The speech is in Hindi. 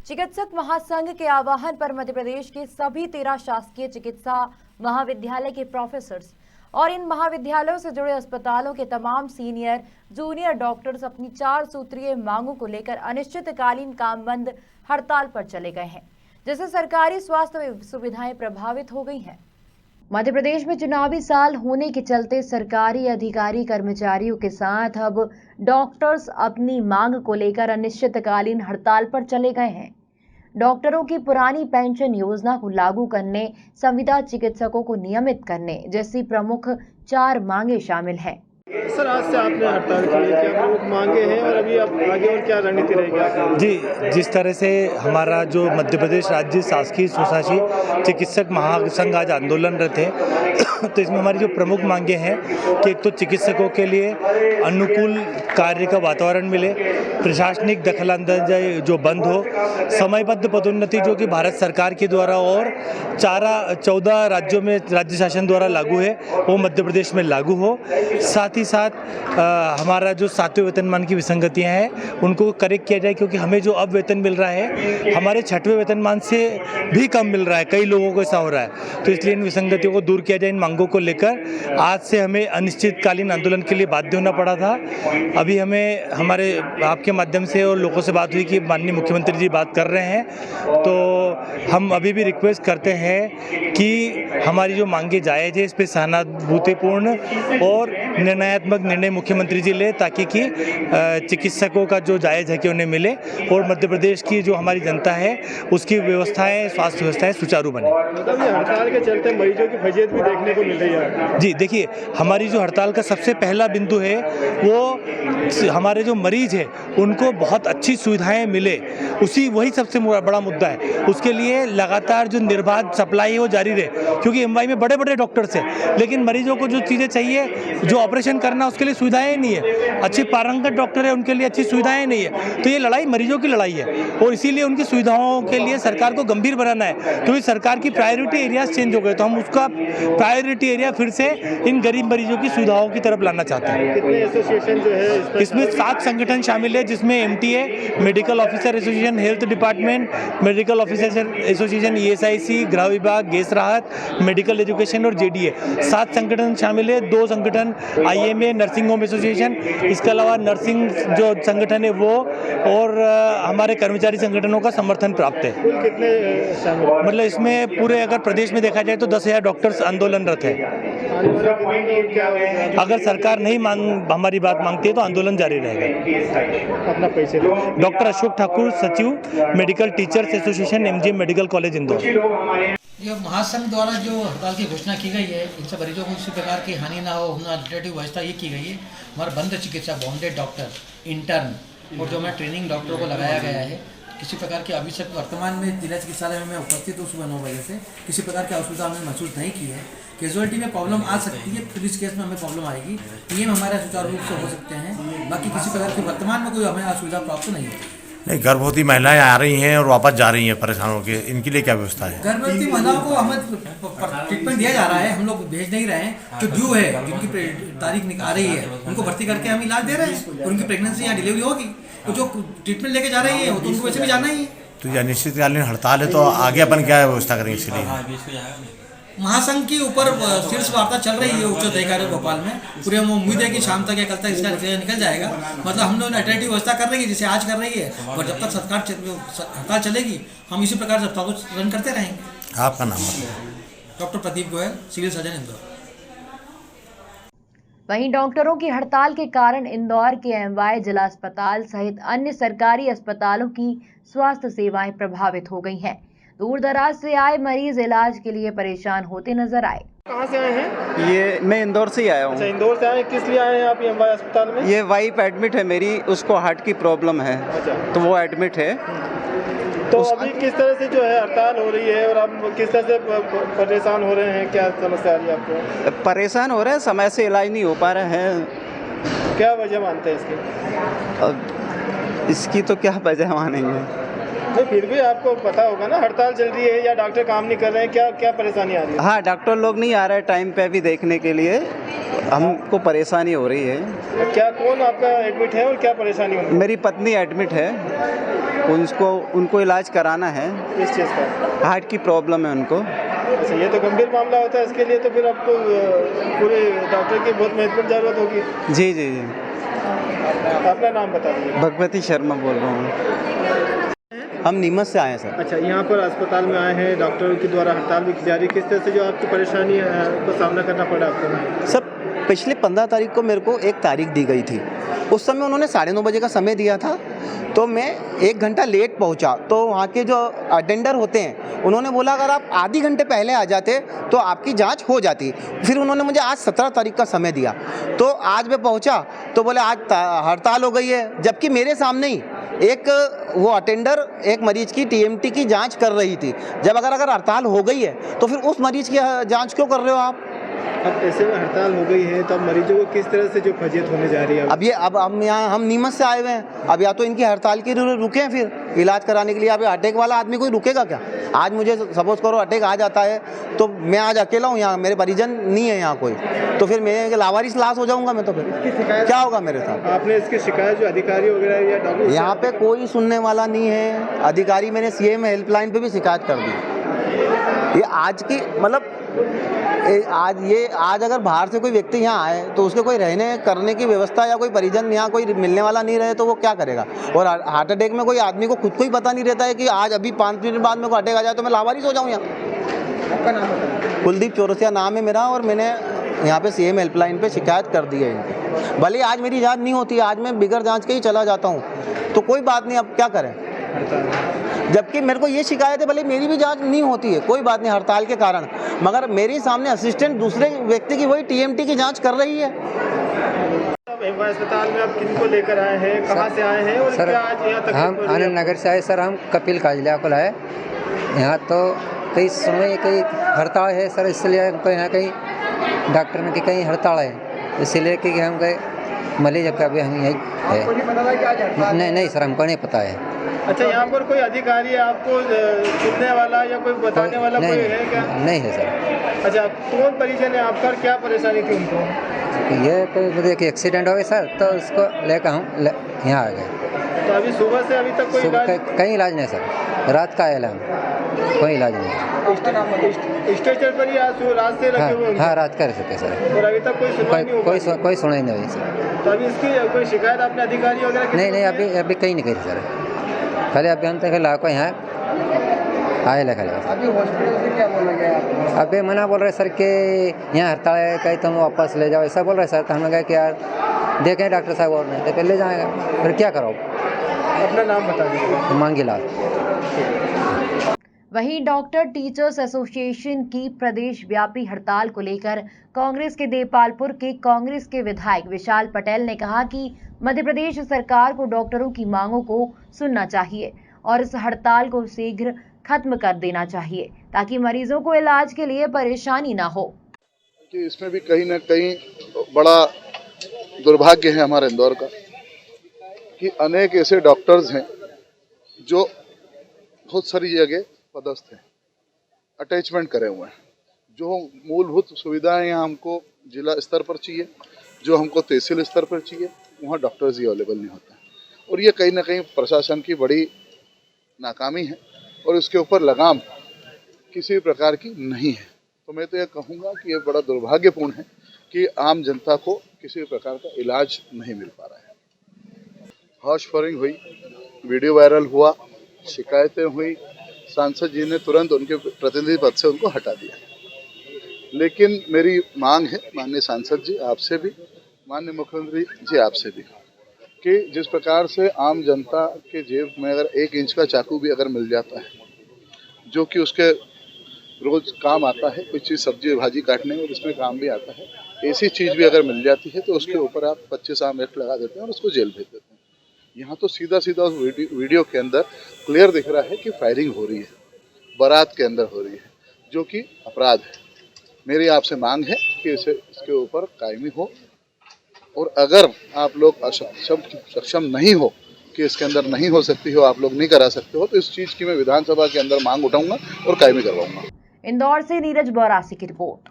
चिकित्सक महासंघ के आह्वान पर मध्य प्रदेश के सभी 13 शासकीय चिकित्सा महाविद्यालय के प्रोफेसर्स और इन महाविद्यालयों से जुड़े अस्पतालों के तमाम सीनियर जूनियर डॉक्टर्स अपनी 4 सूत्रीय मांगों को लेकर अनिश्चितकालीन काम बंद हड़ताल पर चले गए हैं, जिससे सरकारी स्वास्थ्य सुविधाएं प्रभावित हो गई हैं। मध्य प्रदेश में चुनावी साल होने के चलते सरकारी अधिकारी कर्मचारियों के साथ अब डॉक्टर्स अपनी मांग को लेकर अनिश्चितकालीन हड़ताल पर चले गए हैं। डॉक्टरों की पुरानी पेंशन योजना को लागू करने, संविदा चिकित्सकों को नियमित करने जैसी प्रमुख 4 मांगे शामिल हैं। सर, आज से आपने हड़ताल की है, क्या प्रमुख मांगे हैं और अभी आप आगे और क्या रणनीति रहेगी? जी, जिस तरह से हमारा जो मध्य प्रदेश राज्य शासकीय स्वशासी चिकित्सक महासंघ आज आंदोलनरत है, तो इसमें हमारी जो प्रमुख मांगे हैं कि एक तो चिकित्सकों के लिए अनुकूल कार्य का वातावरण मिले, प्रशासनिक दखलअंदाजी जो बंद हो, समयबद्ध पदोन्नति जो कि भारत सरकार के द्वारा और 14 राज्यों में राज्य शासन द्वारा लागू है वो मध्य प्रदेश में लागू हो। साथ ही साथ हमारा जो 7वें वेतनमान की विसंगतियां हैं उनको करेक्ट किया जाए, क्योंकि हमें जो अब वेतन मिल रहा है हमारे 6वें वेतनमान से भी कम मिल रहा है, कई लोगों को ऐसा हो रहा है। तो इसलिए इन विसंगतियों को दूर किया जाए। इन मांगों को लेकर आज से हमें अनिश्चितकालीन आंदोलन के लिए बाध्य होना पड़ा था। अभी हमें हमारे आपके माध्यम से और लोगों से बात हुई कि माननीय मुख्यमंत्री जी बात कर रहे हैं, तो हम अभी भी रिक्वेस्ट करते हैं कि हमारी जो मांगे जायज़ है इस पर सहानुभूतिपूर्ण और निर्णयात्मक निर्णय मुख्यमंत्री जी ले, ताकि कि चिकित्सकों का जो जायज़ है कि उन्हें मिले और मध्य प्रदेश की जो हमारी जनता है उसकी व्यवस्थाएं, स्वास्थ्य व्यवस्थाएं सुचारू बने। हड़ताल के चलते मरीजों की फजीयत भी देखने को मिल रही है। जी देखिए, हमारी जो हड़ताल का सबसे पहला बिंदु है वो हमारे जो मरीज है उनको बहुत अच्छी सुविधाएं मिले, वही सबसे बड़ा मुद्दा है। उसके लिए लगातार जो निर्बाध सप्लाई है वो जारी रहे, क्योंकि एमवाई में बड़े बड़े डॉक्टर्स हैं लेकिन मरीजों को जो चीज़ें चाहिए, जो ऑपरेशन करना उसके लिए सुविधाएं नहीं है, अच्छे पारंगत डॉक्टर है उनके लिए अच्छी सुविधाएं नहीं है। तो ये लड़ाई मरीजों की लड़ाई है और इसीलिए उनकी सुविधाओं के लिए सरकार को गंभीर बनाना है, क्योंकि सरकार की प्रायोरिटी एरियाज चेंज हो गए, तो हम उसका प्रायोरिटी एरिया फिर से इन गरीब मरीजों की सुविधाओं की तरफ लाना चाहते हैं। कितने एसोसिएशन जो है इसमें 7 संगठन शामिल है, जिसमें MTA, medical officer association, health department, medical officer association, ESIC, गृह विभाग, गैस राहत, मेडिकल एजुकेशन और JDA 7 संगठन शामिल है। 2 संगठन IMA नर्सिंग होम एसोसिएशन, इसके अलावा नर्सिंग जो संगठन है वो और हमारे कर्मचारी संगठनों का समर्थन प्राप्त है। कितने शामिल? मतलब इसमें पूरे अगर प्रदेश में देखा जाए तो 10,000 डॉक्टर्स आंदोलनरत है। अगर सरकार नहीं हमारी बात मांगती है तो आंदोलन जारी रहेगा। अपना पैसे डॉक्टर अशोक ठाकुर, सचिव, medical teachers association, MGM medical college Indore. ये महासंघ द्वारा जो हड़ताल की घोषणा की गई है, इनसे मरीजों को किसी प्रकार की हानि ना हो, अल्टरनेटिव व्यवस्था ये की गई है। हमारे बंद चिकित्सा, बॉन्डेड डॉक्टर, इंटर्न और जो हमारे ट्रेनिंग डॉक्टरों को लगाया गया है, किसी प्रकार की अभी तक वर्तमान में जिला चिकित्सालय में उपस्थित हूँ सुबह 9 बजे से, किसी प्रकार की असुविधा हमने महसूस नहीं की है। कैजुअलिटी में प्रॉब्लम आ सकती है, पुलिस केस में हमें प्रॉब्लम आएगी, PM हमारा सुचारू रूप से हो सकते हैं, बाकी किसी प्रकार की वर्तमान में कोई हमें असुविधा प्राप्त नहीं है। नहीं, गर्भवती महिलाएं आ रही हैं और वापस जा रही हैं परेशान होकर, इनके लिए क्या व्यवस्था है? गर्भवती महिलाओं को हमें ट्रीटमेंट दिया जा रहा है, हम लोग भेज नहीं रहे हैं। जो ड्यू है, जिनकी तारीख आ रही है, उनको भर्ती करके हम इलाज दे रहे हैं और उनकी प्रेगनेंसी या डिलीवरी होगी, तो जो ट्रीटमेंट लेके जा रही है वो तो उनको वैसे भी जाना ही है। तो ये अनिश्चितकालीन हड़ताल है, तो आगे अपन क्या व्यवस्था करेंगे इसके लिए? महासंघ के ऊपर शीर्ष वार्ता चल रही है उच्च अधिकारी भोपाल में। पूरी हम उम्मीद है कि शाम तक या कल तक इसका नतीजा निकल जाएगा। मतलब हम लोग अल्टरनेटिव व्यवस्था कर रही है जैसे आज कर रही है, और जब तक सरकार हड़ताल चलेगी हम इसी प्रकार हड़ताल को रन करते रहेंगे। आपका नाम बताइए। Doctor Pradeep Goyal, civil surgeon Indore. वहीं डॉक्टरों की हड़ताल के कारण इंदौर के MY जिला अस्पताल सहित अन्य सरकारी अस्पतालों की स्वास्थ्य सेवाएं प्रभावित हो गई हैं। दूर दराज से आए मरीज इलाज के लिए परेशान होते नजर आए। कहाँ से आए हैं? ये मैं इंदौर से ही आया हूँ। अच्छा, इंदौर से आए, किस लिए आए हैं आप MY अस्पताल में? ये वाइफ एडमिट है मेरी, उसको हार्ट की प्रॉब्लम है। अच्छा। तो वो एडमिट है। तो अभी किस तरह से जो है हड़ताल हो रही है और आप किस तरह से परेशान हो रहे हैं, क्या समस्या आ रही है आपको? परेशान हो रहे हैं, समय से इलाज नहीं हो पा रहे हैं। क्या वजह मानते हैं इसकी? अब इसकी तो क्या वजह मानेंगे? तो फिर भी आपको पता होगा ना, हड़ताल चल रही है या डॉक्टर काम नहीं कर रहे हैं, क्या क्या परेशानी आ रही है? हाँ, डॉक्टर लोग नहीं आ रहे टाइम पे भी देखने के लिए, हमको परेशानी हो रही है। क्या कौन आपका एडमिट है और क्या परेशानी हो रही है? मेरी पत्नी एडमिट है। उनको इलाज कराना है। किस चीज़ का? हार्ट की प्रॉब्लम है उनको। अच्छा, ये तो गंभीर मामला होता है, इसके लिए तो फिर आपको पूरे डॉक्टर की बहुत महत्वपूर्ण ज़रूरत होगी। जी जी जी। अपना नाम बता दीजिए। भगवती शर्मा बोल रहा हूँ। हम नीमच से आए हैं सर। अच्छा, यहाँ पर अस्पताल में आए हैं, डॉक्टरों के द्वारा हड़ताल भी की जा रही है, किस तरह से जो आपकी परेशानी को सामना करना पड़ा आपको? सर पिछले 15 तारीख को मेरे को एक तारीख दी गई थी। उस समय उन्होंने 9:30 बजे का समय दिया था, तो मैं 1 घंटा लेट पहुंचा। तो वहाँ के जो अटेंडर होते हैं उन्होंने बोला अगर आप आधी घंटे पहले आ जाते तो आपकी जांच हो जाती। फिर उन्होंने मुझे आज 17 तारीख का समय दिया, तो आज मैं पहुंचा तो बोले आज हड़ताल हो गई है, जबकि मेरे सामने ही एक वो अटेंडर एक मरीज की टीएमटी की जांच कर रही थी। जब अगर हड़ताल हो गई है तो फिर उस मरीज की जांच क्यों कर रहे हो आप? अब ऐसे में हड़ताल हो गई है तो अब मरीजों को किस तरह से जो फजीयत होने जा रही है? अब हम यहाँ हम नीमच से आए हुए हैं, अब या तो इनकी हड़ताल की रुके हैं फिर इलाज कराने के लिए। अब अटैक वाला आदमी कोई रुकेगा क्या? आज मुझे सपोज करो अटैक आ जाता है तो मैं आज अकेला हूँ यहाँ, मेरे परिजन नहीं है यहाँ कोई, तो फिर मैं लावारिस लाश हो जाऊँगा मैं, तो फिर क्या होगा मेरे साथ? आपने इसकी शिकायत जो अधिकारी वगैरह या डॉक्टर? यहाँ पे कोई सुनने वाला नहीं है। अधिकारी मैंने सीएम हेल्पलाइन पे भी शिकायत कर दी। ये आज की मतलब आज अगर बाहर से कोई व्यक्ति यहाँ आए तो उसके कोई रहने करने की व्यवस्था या कोई परिजन यहाँ कोई मिलने वाला नहीं रहे तो वो क्या करेगा? और हार्ट अटैक में कोई आदमी को खुद को ही पता नहीं रहता है कि आज अभी 5 मिनट बाद मेरे को अटैक आ जाए तो मैं लावारिस हो जाऊँ यहाँ। आपका नाम बताइए। कुलदीप चौरसिया नाम है मेरा, और मैंने यहाँ पे सीएम हेल्पलाइन पे शिकायत कर दी है इनकी। भले आज मेरी जाँच नहीं होती, आज मैं बिगर जाँच के ही चला जाता हूँ, तो कोई बात नहीं, अब क्या करें? जबकि मेरे को ये शिकायत है, भले मेरी भी जांच नहीं होती है, कोई बात नहीं हड़ताल के कारण, मगर मेरे सामने असिस्टेंट दूसरे व्यक्ति की वही टीएमटी की जांच कर रही है। अस्पताल में आप किनको लेकर आए हैं, कहाँ से आए हैं और सर, क्या आज यहाँ तक? हम आनंद नगर से आए सर, हम कपिल काजलिया को लाए यहाँ। तो कई समय कई हड़ताल है सर, इसलिए हमको यहाँ कहीं डॉक्टर में कि कहीं हड़ताल है, इसलिए कि हम गए मरीज जब अभी हम यही है। नहीं सर, हमको नहीं पता है। अच्छा, यहाँ पर कोई अधिकारी आपको सुनने वाला या कोई बताने वाला कोई है क्या? नहीं है सर। अच्छा, कौन परिजन है आपका, क्या परेशानी थी उनको? ये कोई मुझे कि एक्सीडेंट हो गया सर, तो उसको लेकर हम यहाँ आ गए। तो अभी सुबह से अभी तक कोई इलाज? कहीं इलाज नहीं सर, रात का आया हम, कोई इलाज नहीं। स्ट्रेचर पर ही रात से रखे हुए? हाँ, रात कर सके सर, और अभी तक कोई सुनवाई नहीं हुई? कोई सुनाई नहीं हुई सर। तो अभी इसकी कोई शिकायत आपने अधिकारी वगैरह? नहीं, अभी कहीं नहीं करी सर, खाली अभी हम तक लाको यहाँ आए लगा। अभी हॉस्पिटल से क्या बोला गया आपको? अभी मना बोल रहे सर कि यहाँ हड़ताल है, कहीं तुम वापस ले जाओ, ऐसा बोल रहे सर। तो हमने कहा कि यार देखें डॉक्टर साहब और नहीं तो फिर ले जाएगा, फिर क्या करो? अपना नाम बता दीजिए। मांगी लाल। वहीं डॉक्टर टीचर्स एसोसिएशन की प्रदेश व्यापी हड़ताल को लेकर कांग्रेस के देपालपुर के कांग्रेस के विधायक विशाल पटेल ने कहा कि मध्य प्रदेश सरकार को डॉक्टरों की मांगों को सुनना चाहिए और इस हड़ताल को शीघ्र खत्म कर देना चाहिए ताकि मरीजों को इलाज के लिए परेशानी ना हो। कि इसमें भी कहीं ना कहीं बड़ा दुर्भाग्य है हमारे इंदौर का कि अनेक ऐसे डॉक्टर्स हैं जो बहुत सारी जगह पदस्थ हैं, अटैचमेंट करे हुए हैं। जो मूलभूत सुविधाएं यहाँ हमको जिला स्तर पर चाहिए, जो हमको तहसील स्तर पर चाहिए, वहाँ डॉक्टर्स ही अवेलेबल नहीं होता है। और ये कहीं ना कहीं प्रशासन की बड़ी नाकामी है और इसके ऊपर लगाम किसी प्रकार की नहीं है। तो मैं तो ये कहूँगा कि ये बड़ा दुर्भाग्यपूर्ण है कि आम जनता को किसी प्रकार का इलाज नहीं मिल पा रहा है। हॉर्स फायरिंग हुई, वीडियो वायरल हुआ, शिकायतें हुई, सांसद जी ने तुरंत उनके प्रतिनिधि पद से उनको हटा दिया। लेकिन मेरी मांग है माननीय सांसद जी आपसे भी, माननीय मुख्यमंत्री जी आपसे भी, कि जिस प्रकार से आम जनता के जेब में अगर 1 इंच का चाकू भी अगर मिल जाता है, जो कि उसके रोज काम आता है, कोई चीज़ सब्जी भाजी काटने में इसमें काम भी आता है, ऐसी चीज़ भी अगर मिल जाती है तो उसके ऊपर आप 25 आम एक्ट लगा देते हैं और उसको जेल भेज देते हैं। यहाँ तो सीधा उस वीडियो के अंदर क्लियर दिख रहा है कि फायरिंग हो रही है, बारात के अंदर हो रही है, जो कि अपराध है। मेरी आपसे मांग है कि इसके ऊपर कायमी हो, और अगर आप लोग सक्षम नहीं हो कि इसके अंदर नहीं हो सकती हो, आप लोग नहीं करा सकते हो, तो इस चीज़ की मैं विधानसभा के अंदर मांग उठाऊंगा और कायमी करवाऊंगा। इंदौर से नीरज बौरासी की रिपोर्ट।